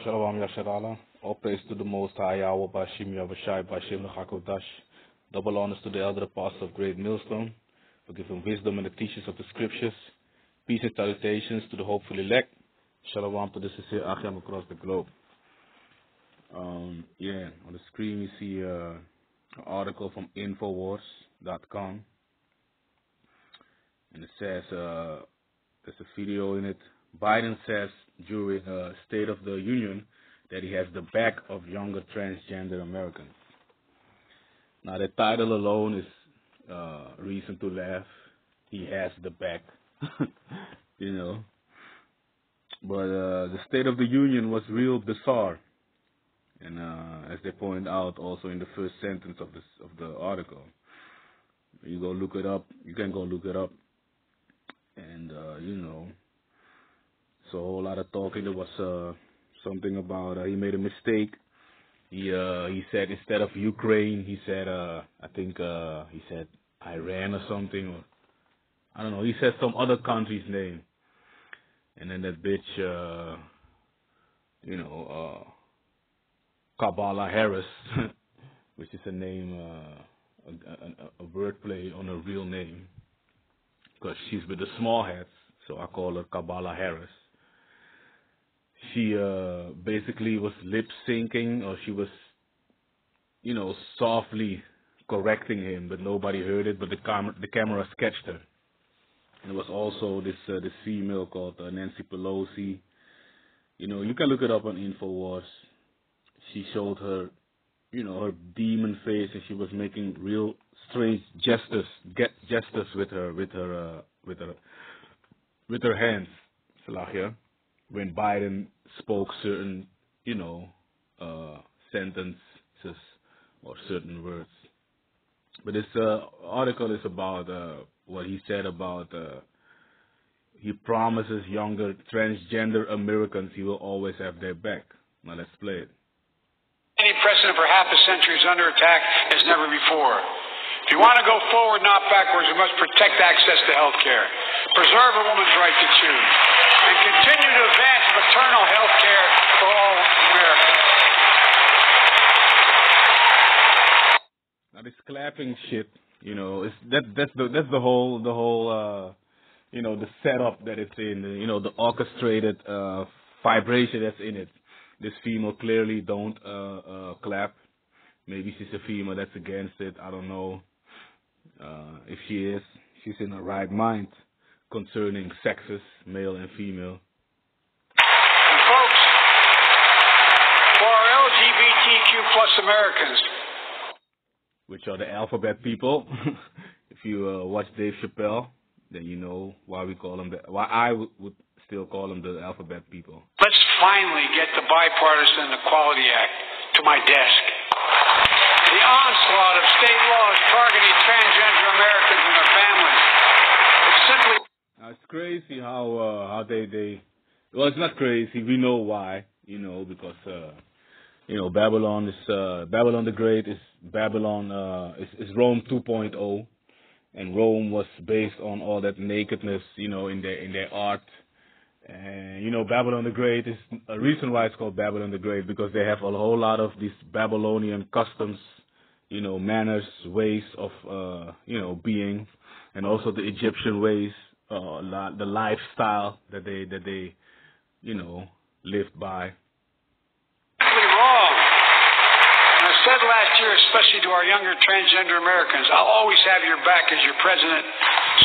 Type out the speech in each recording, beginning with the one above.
Shalom Yasharala. All praise to the Most High Yahweh Bashim Yavashai Bashim Nachakodash. Double honors to the elder apostles of Great Millstone for giving wisdom and the teachings of the scriptures. Peace and salutations to the hopeful elect. Shalom to the sincere Achim across the globe. On the screen you see an article from Infowars.com. And it says, there's a video in it. Biden says during State of the Union that he has the back of younger transgender Americans. Now the title alone is reason to laugh. He has the back, you know. But the State of the Union was real bizarre, and as they point out also in the first sentence of the article, you go look it up. You can go look it up, and so a whole lot of talking. There was something about he made a mistake. He said instead of Ukraine, he said he said Iran or something, or I don't know. He said some other country's name, and then that bitch, Kamala Harris, which is a name, a wordplay on a real name, because she's with the small hats, so I call her Kamala Harris. She basically was lip syncing, or she was, softly correcting him, but nobody heard it. But the camera sketched her. And there was also this female called Nancy Pelosi. You can look it up on Infowars. She showed her, her demon face, and she was making real strange gestures with her hands. Salahia. When Biden spoke certain, sentences or certain words. But this article is about what he said about he promises younger transgender Americans he will always have their back. Now let's play it. Any precedent for half a century is under attack as never before. If you want to go forward, not backwards, we must protect access to health care, preserve a woman's right to choose, and continue to advance maternal health care for all Americans. Now this clapping shit, that's the whole the setup that it's in, the orchestrated vibration that's in it. This female clearly don't clap. Maybe she's a female that's against it. I don't know. If she is, she's in her right mind concerning sexes, male and female. And folks, for our LGBTQ plus Americans, which are the alphabet people, if you watch Dave Chappelle, then you know why we call them why I would still call them the alphabet people. Let's finally get the Bipartisan Equality Act to my desk. The onslaught of state laws targeting transgender Americans and their families. It's simply... Now, it's crazy how they well, it's not crazy. We know why, because Babylon is Babylon the Great is Babylon is Rome 2.0, and Rome was based on all that nakedness, in their art. And Babylon the Great is a reason why it's called Babylon the Great, because they have a whole lot of these Babylonian customs, manners, ways of being, and also the Egyptian ways, the lifestyle that they lived by. Wrong. And I said last year, especially to our younger transgender Americans, I'll always have your back as your president,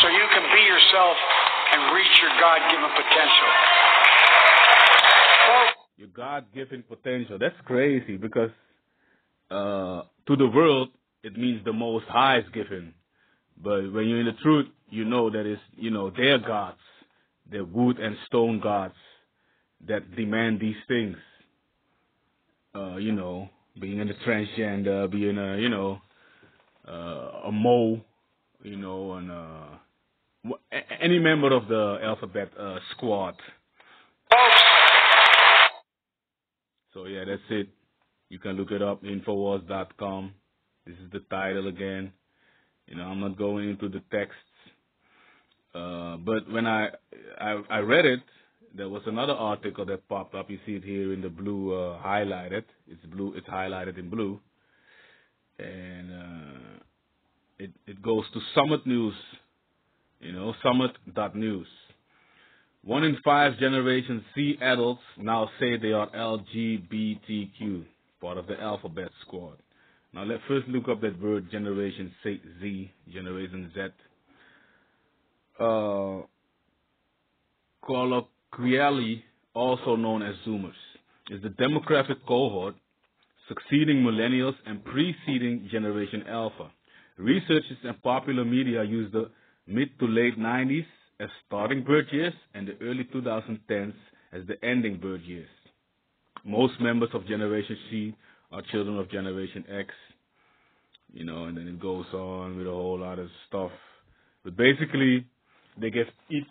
so you can be yourself and reach your God-given potential. Your God-given potential. That's crazy, because to the world, it means the Most High is given. But when you're in the truth, that it's, their gods, their wood and stone gods that demand these things. Being in the transgender, being a Mo, and any member of the alphabet squad. So yeah, that's it. You can look it up, Infowars.com. This is the title again. I'm not going into the texts. But when I read it, there was another article that popped up. You see it here in the blue highlighted. It's blue. It's highlighted in blue, and it goes to Summit News. Summit.news. 1 in 5 Generation C adults now say they are LGBTQ, part of the alphabet squad. Now let's first look up that word Generation Z, Generation Z. Colloquially also known as Zoomers, is the demographic cohort succeeding millennials and preceding Generation Alpha. Researchers and popular media use the mid to late 90s as starting birth years and the early 2010s as the ending birth years. Most members of Generation C are children of Generation X, and then it goes on with a whole lot of stuff. But basically, they give each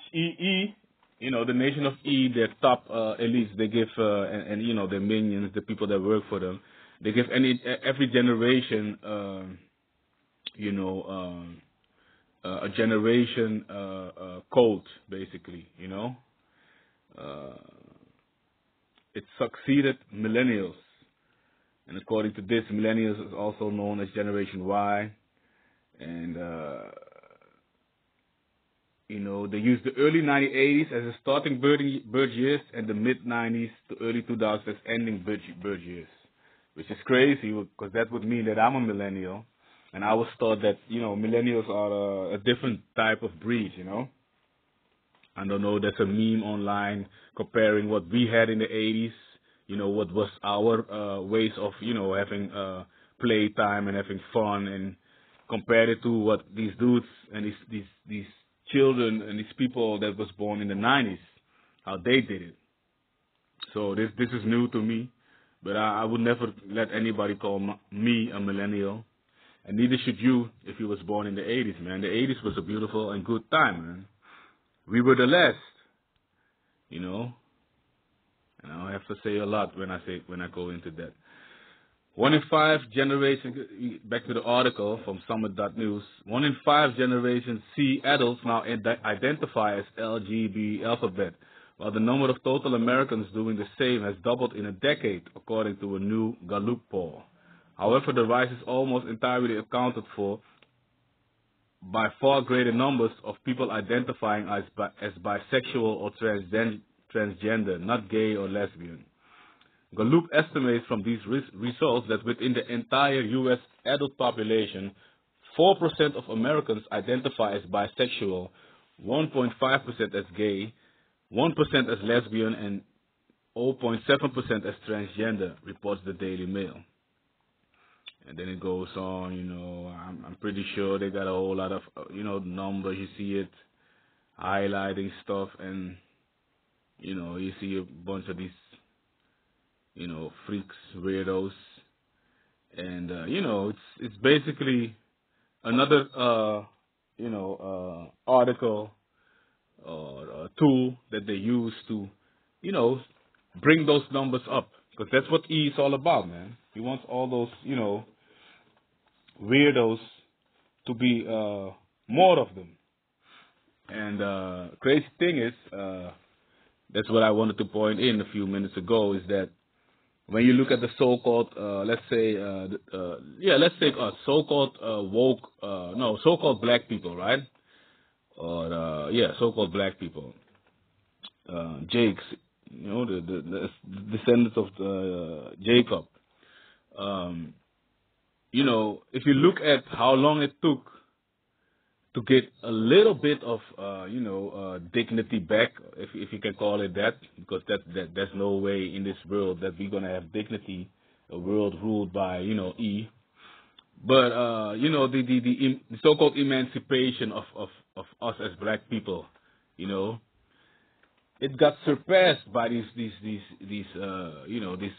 the nation of E, their top elites, they give, and their minions, the people that work for them, they give every generation, a generation code, basically, It succeeded millennials. And according to this, millennials is also known as Generation Y. And, they use the early 1980s as a starting birth years and the mid-90s to early 2000s as ending birth years. Which is crazy, because that would mean that I'm a millennial. And I was taught that, millennials are a different type of breed, I don't know, there's a meme online comparing what we had in the 80s, what was our ways of, having playtime and having fun, and compared it to what these dudes and these children and these people that was born in the 90s, how they did it. So this is new to me, but I would never let anybody call me a millennial. And neither should you if you was born in the 80s, man. The 80s was a beautiful and good time, man. We were the last, And I have to say a lot when I go into that. 1 in 5 generation, back to the article from Summit.news, 1 in 5 Generation C adults now identify as LGBT alphabet, while the number of total Americans doing the same has doubled in a decade, according to a new Gallup poll. However, the rise is almost entirely accounted for by far greater numbers of people identifying as bisexual or transgender, not gay or lesbian. Gallup estimates from these results that within the entire U.S. adult population, 4% of Americans identify as bisexual, 1.5% as gay, 1% as lesbian, and 0.7% as transgender, reports the Daily Mail. And then it goes on, I'm pretty sure they got a whole lot of, numbers. You see it highlighting stuff, and, you see a bunch of these, freaks, weirdos. And, it's basically another, article or tool that they use to, bring those numbers up. Because that's what E is all about, man. He wants all those, weirdos to be more of them. And crazy thing is, that's what I wanted to point in a few minutes ago, is that when you look at the so-called, so-called woke, so-called black people, right? Or so-called black people, Jakes, the descendants of Jacob. If you look at how long it took to get a little bit of, dignity back, if you can call it that, because there's no way in this world that we're gonna have dignity, a world ruled by, E. But the so-called emancipation of us as black people, it got surpassed by these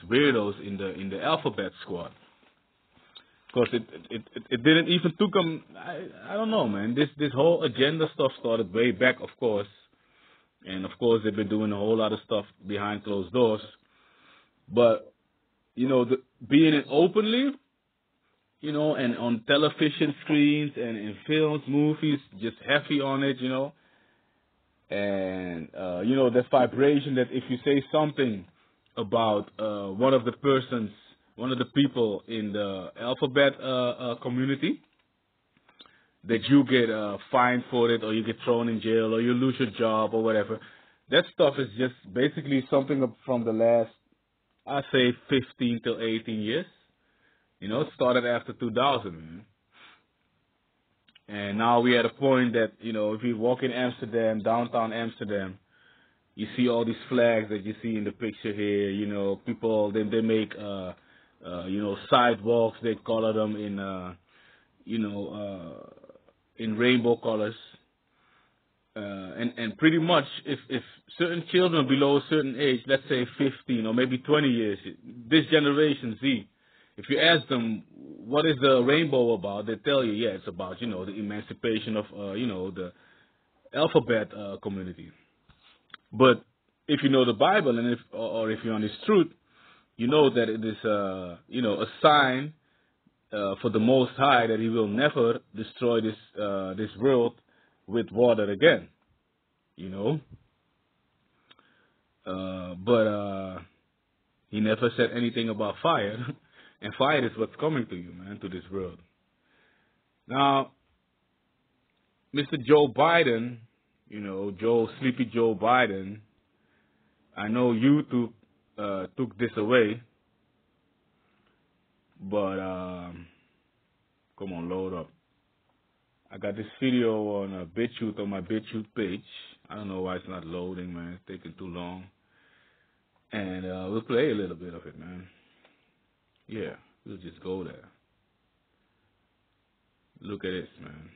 weirdos in the alphabet squad. Because it didn't even took them. I don't know, man. This whole agenda stuff started way back, of course, and of course they've been doing a whole lot of stuff behind closed doors. But being it openly, and on television screens and in films, movies, just heavy on it, And you know, that vibration that if you say something about one of the people in the alphabet community, that you get fined for it, or you get thrown in jail, or you lose your job, or whatever. That stuff is just basically something from the last, I'd say, 15 to 18 years. You know, it started after 2000, man. And now we're at a point that, you know, if you walk in Amsterdam, downtown Amsterdam, you see all these flags that you see in the picture here. You know, people, they make, you know, sidewalks, they color them in, you know, in rainbow colors. And pretty much if certain children below a certain age, let's say 15 or maybe 20 years, this generation Z, if you ask them what is the rainbow about, they tell you, yeah, it's about, you know, the emancipation of, you know, the alphabet community. But if you know the Bible, and if you're on this truth, you know that it is, you know, a sign for the Most High that He will never destroy this world with water again, you know. But He never said anything about fire, and fire is what's coming to you, man, to this world. Now, Mr. Joe Biden, you know, Sleepy Joe Biden, I know YouTube took this away, but come on, load up. I got this video on BitChute, on my BitChute page. I don't know why it's not loading, man. It's taking too long. And we'll play a little bit of it, man. Yeah, we'll just go there. Look at this, man.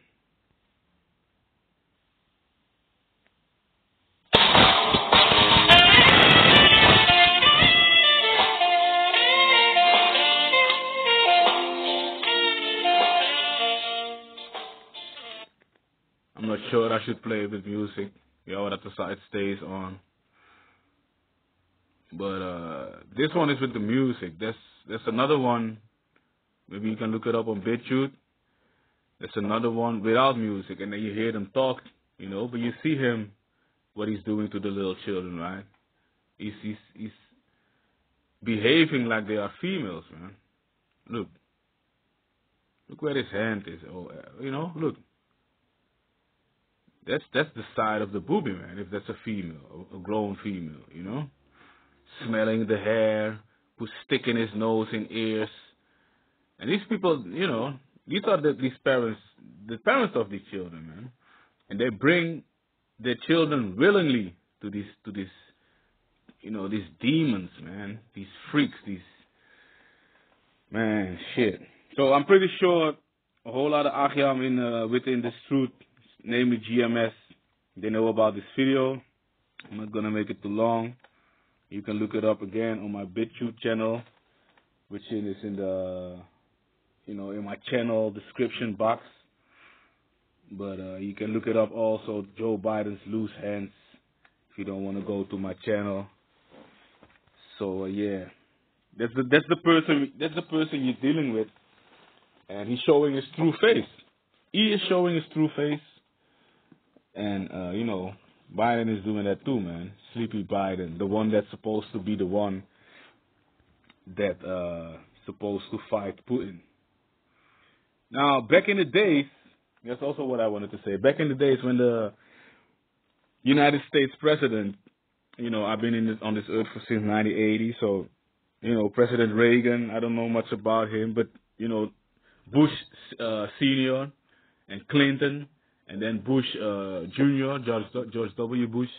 I'm not sure I should play it with music. You know, that the side stays on. But this one is with the music. There's another one. Maybe you can look it up on BitChute. There's another one without music, and then you hear them talk, you know, but you see him, what he's doing to the little children, right? He's behaving like they are females, man. Look where his hand is. Oh, you know, look. That's the side of the booby, man, if that's a female, a grown female, you know? Smelling the hair, sticking his nose in ears. And these people, you know, these are these parents, the parents of these children, man. And they bring their children willingly to this, you know, these demons, man. These freaks, these, man, shit. So I'm pretty sure a whole lot of Achiam within this truth, namely GMS, they know about this video. I'm not going to make it too long. You can look it up again on my BitChute channel, which is in the, you know, in my channel description box. But you can look it up also, Joe Biden's Loose Hands, if you don't want to go to my channel. So yeah, that's the person you're dealing with, and he's showing his true face. He is showing his true face, and you know, Biden is doing that too, man. Sleepy Biden, the one that's supposed to be the one that supposed to fight Putin. Now, back in the days, that's also what I wanted to say. Back in the days when the United States president, you know, I've been on this earth since 1980, so, you know, President Reagan, I don't know much about him, but, you know, Bush Sr. and Clinton, and then Bush Jr., George W. Bush.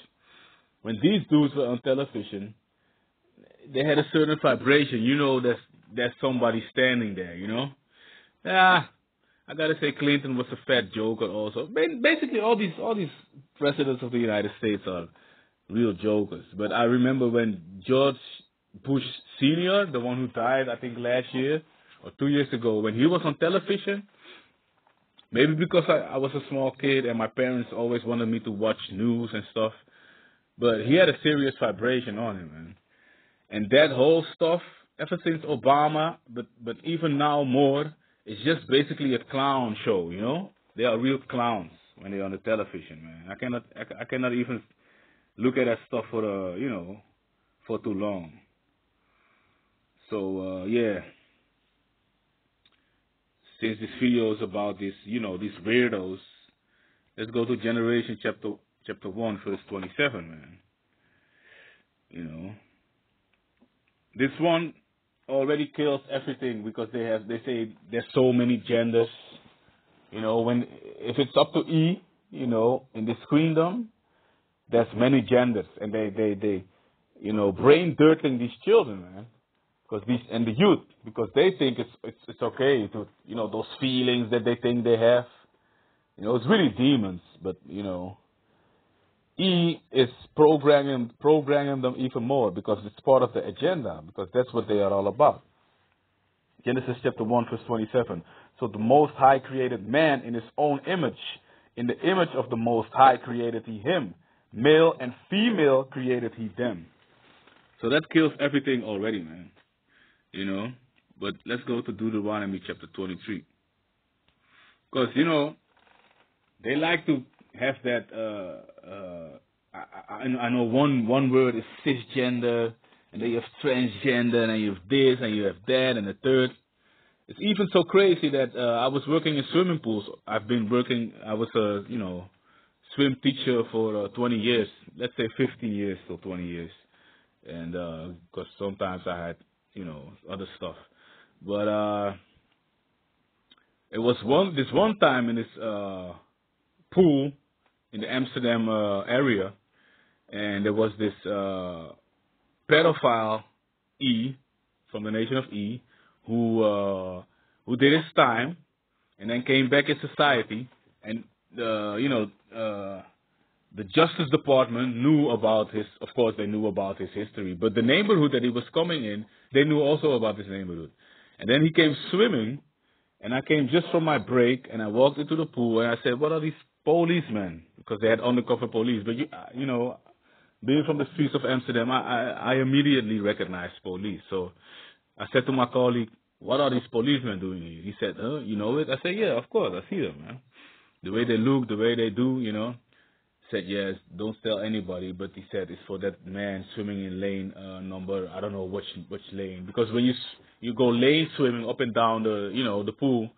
When these dudes were on television, they had a certain vibration. You know, there's somebody standing there, you know? I gotta say Clinton was a fat joker also. Basically, all these presidents of the United States are real jokers. But I remember when George Bush Sr., the one who died, I think last year or 2 years ago, when he was on television, maybe because I was a small kid and my parents always wanted me to watch news and stuff, but he had a serious vibration on him, man. And that whole stuff, ever since Obama, but even now more, it's just basically a clown show, you know? They are real clowns. when they're on the television, man. I cannot even look at that stuff for for too long. So yeah, since this video is about this, these weirdos, let's go to Generation chapter 1, verse 27, man. This one already kills everything because they say there's so many genders. If it's up to E, in this queendom, there's many genders, and they brain dirting these children, man, and the youth, because they think it's okay to, those feelings that they think they have, it's really demons, but E is programming them even more because it's part of the agenda, because that's what they are all about. Genesis chapter 1, verse 27. So the Most High created man in his own image. In the image of the Most High created he him. Male and female created he them. So that kills everything already, man. But let's go to Deuteronomy chapter 23. Because, they like to have that, I know one word is cisgender, and then you have transgender, and you have this, and you have that, and the third. It's even so crazy that I was working in swimming pools. I was a, swim teacher for 20 years. Let's say 15 years to 20 years. And because sometimes I had, other stuff. But it was this one time in this pool in the Amsterdam area, and there was this pedophile E from the nation of E who did his time and then came back in society, and the Justice Department knew about of course they knew about his history, but the neighborhood that he was coming in, they knew also about this neighborhood. And then he came swimming, and I came just from my break, and I walked into the pool, and I said, what are these policemen? Because they had undercover police. But, being from the streets of Amsterdam, I immediately recognized police. So I said to my colleague, what are these policemen doing here? He said, you know it? I said, yeah, of course, I see them, man. The way they look, the way they do, Said, yes, don't tell anybody, but he said it's for that man swimming in lane number, I don't know which lane. Because when you go lane swimming up and down the pool,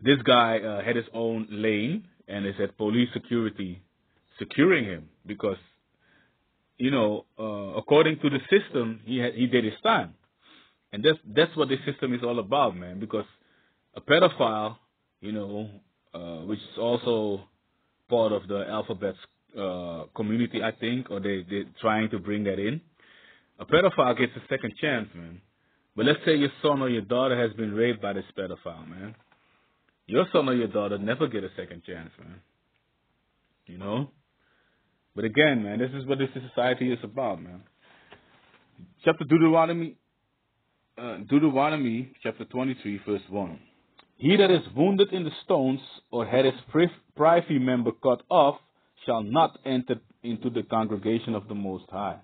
this guy had his own lane, and it said police security securing him because, according to the system, he did his time. And that's what the system is all about, man, because a pedophile, which is also part of the alphabet community, I think, or they're trying to bring that in. A pedophile gets a second chance, man. But let's say your son or your daughter has been raped by this pedophile, man. Your son or your daughter never get a second chance, man. But again, man, this is what this society is about, man. Chapter Deuteronomy chapter 23, verse 1. He that is wounded in the stones or had his privy member cut off shall not enter into the congregation of the Most High.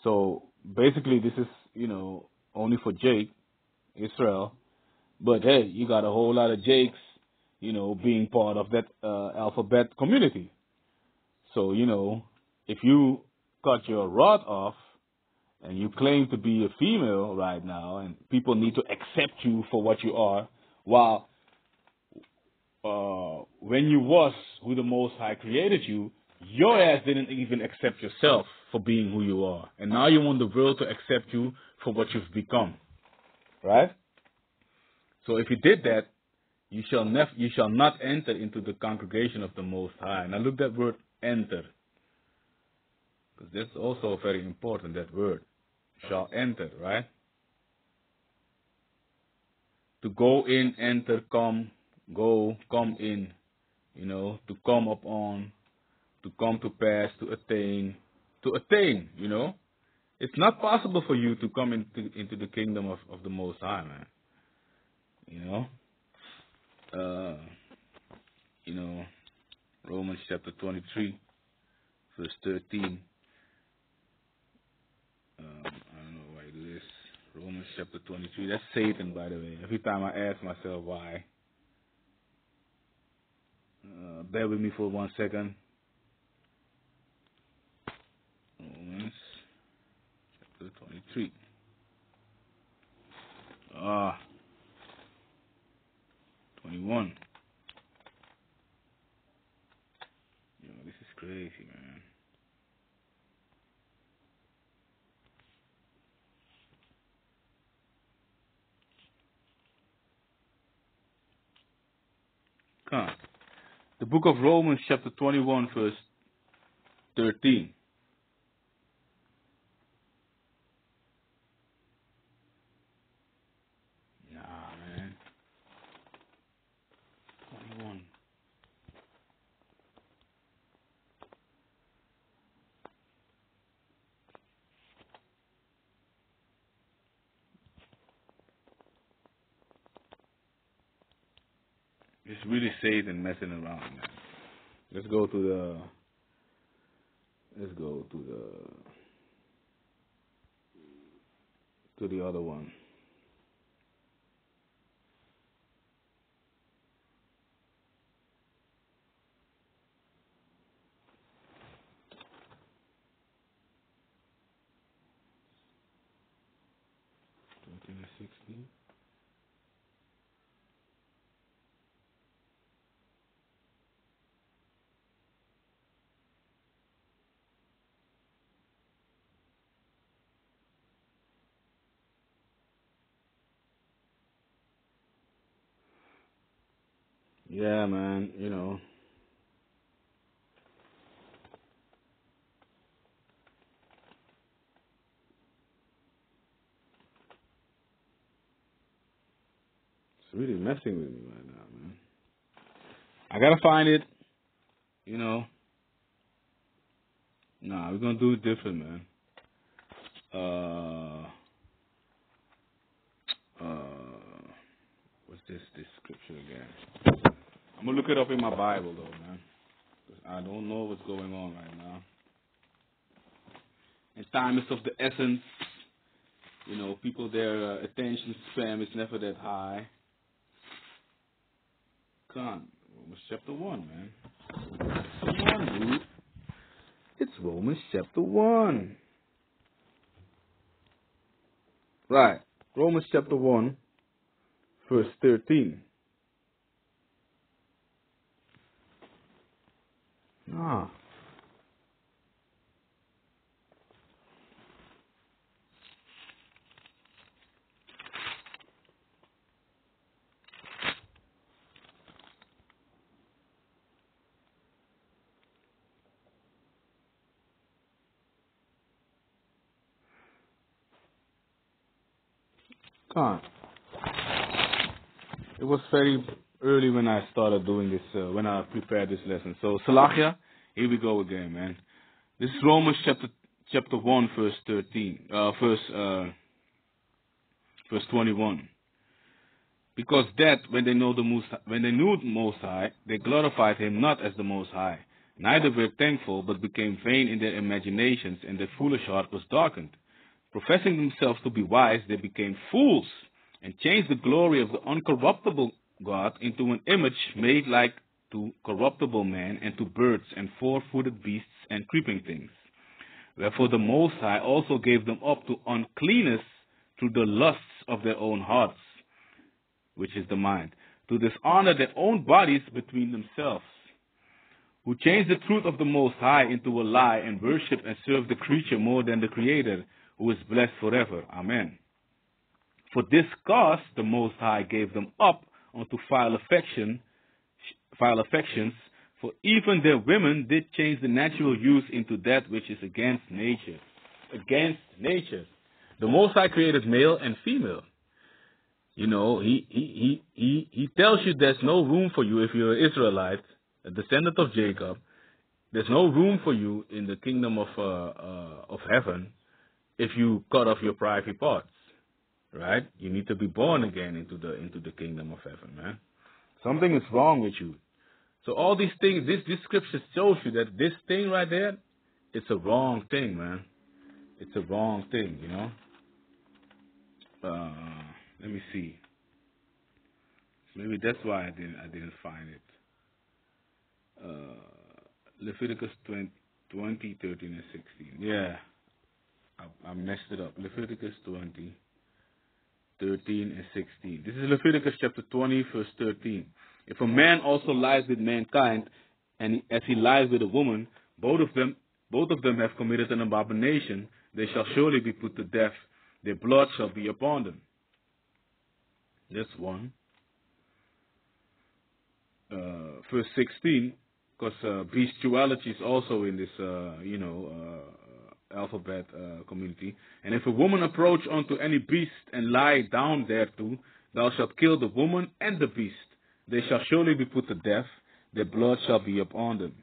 So basically this is, only for Jake, Israel. But hey, you got a whole lot of Jakes, being part of that alphabet community. So, if you cut your rod off and you claim to be a female right now, and people need to accept you for what you are, while when you was who the Most High created you, your ass didn't even accept yourself for being who you are. And now you want the world to accept you for what you've become. Right? So if you did that, you shall not enter into the congregation of the Most High. Now look that word enter. Because that's also very important, that word. Shall enter, right? To go in, enter, come, go, come in. To come upon, to come to pass, to attain, It's not possible for you to come into the kingdom of the Most High, man. Romans chapter 23, verse 13. I don't know why I do this. Romans chapter 23. That's Satan, by the way. Every time I ask myself why, Bear with me for 1 second. Romans chapter 23. 21. Yo, this is crazy, man. Come on. The book of Romans, chapter 21, verse 13. Nah, man. 21. It's really Satan messing around, man. Let's go to the other one. Yeah, man, you know. It's really messing with me right now, man. I gotta find it, you know. Nah, we're gonna do it different, man. What's this scripture again? I'm gonna look it up in my Bible, though, man. 'Cause I don't know what's going on right now. And time is of the essence. You know, people, their attention span is never that high. Come on, Romans chapter 1, man. Come on, dude. It's Romans chapter 1. Right. Romans chapter 1, verse 13. Ah. Come on. It was very early when I started doing this, when I prepared this lesson. So, Salachia, here we go again, man. This is Romans chapter 1, verse 13, verse 21. Because that when they knew the Most High, they glorified Him not as the Most High, neither were thankful, but became vain in their imaginations, and their foolish heart was darkened. Professing themselves to be wise, they became fools, and changed the glory of the uncorruptible God into an image made like to corruptible man, and to birds, and four-footed beasts, and creeping things. Wherefore the Most High also gave them up to uncleanness through the lusts of their own hearts, which is the mind, to dishonor their own bodies between themselves, who changed the truth of the Most High into a lie, and worship and serve the creature more than the Creator, who is blessed forever. Amen. For this cause the Most High gave them up unto vile affections, for even their women did change the natural use into that which is against nature. Against nature. The Most High created male and female. You know, he tells you there's no room for you if you're an Israelite, a descendant of Jacob. There's no room for you in the kingdom of heaven if you cut off your private parts, right? You need to be born again into the kingdom of heaven, man. Something is wrong with you. So all these things, this scripture shows you that this thing right there, it's a wrong thing, man. It's a wrong thing, you know. Let me see. Maybe that's why I didn't find it. Leviticus 20, 13, and 16. Yeah, I messed it up. Leviticus 20, 13, and 16. This is Leviticus chapter 20, verse 13. If a man also lies with mankind, and as he lies with a woman, both of them have committed an abomination. They shall surely be put to death. Their blood shall be upon them. That's one. Verse 16, because bestiality is also in this, alphabet community. And if a woman approach unto any beast and lie down thereto, thou shalt kill the woman and the beast. They shall surely be put to death. Their blood shall be upon them.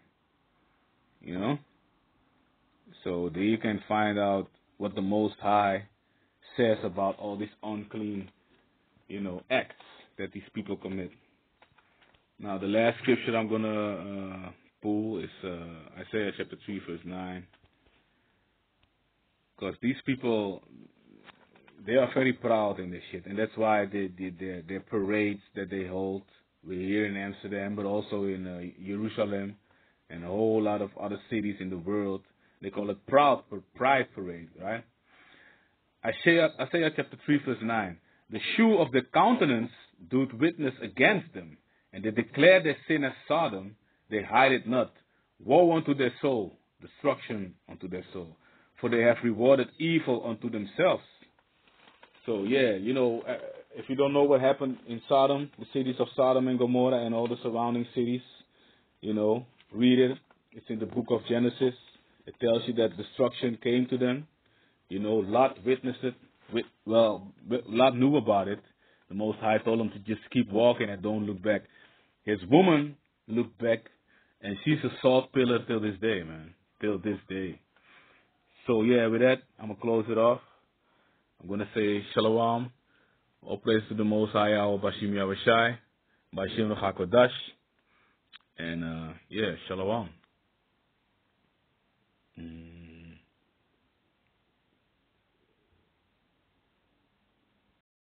You know? So there you can find out what the Most High says about all these unclean, acts that these people commit. Now, the last scripture I'm going to pull is Isaiah chapter 3, verse 9. Because these people, they are very proud in this shit. And that's why their parades that they hold, we're here in Amsterdam, but also in Jerusalem and a whole lot of other cities in the world. They call it Pride Parade, right? Isaiah chapter 3, verse 9. The shew of their countenance doeth witness against them, and they declare their sin as Sodom, they hide it not. Woe unto their soul, destruction unto their soul, for they have rewarded evil unto themselves. So yeah, if you don't know what happened in Sodom, the cities of Sodom and Gomorrah and all the surrounding cities, read it. It's in the book of Genesis. It tells you that destruction came to them. Lot witnessed it. Lot knew about it. The Most High told him to just keep walking and don't look back. His woman looked back, and she's a salt pillar till this day, man. Till this day. So yeah, with that, I'm going to close it off. I'm going to say Shalom. All praise to the Most High, our Bashim Yahushai, Bashim Hakodash. And Shalom.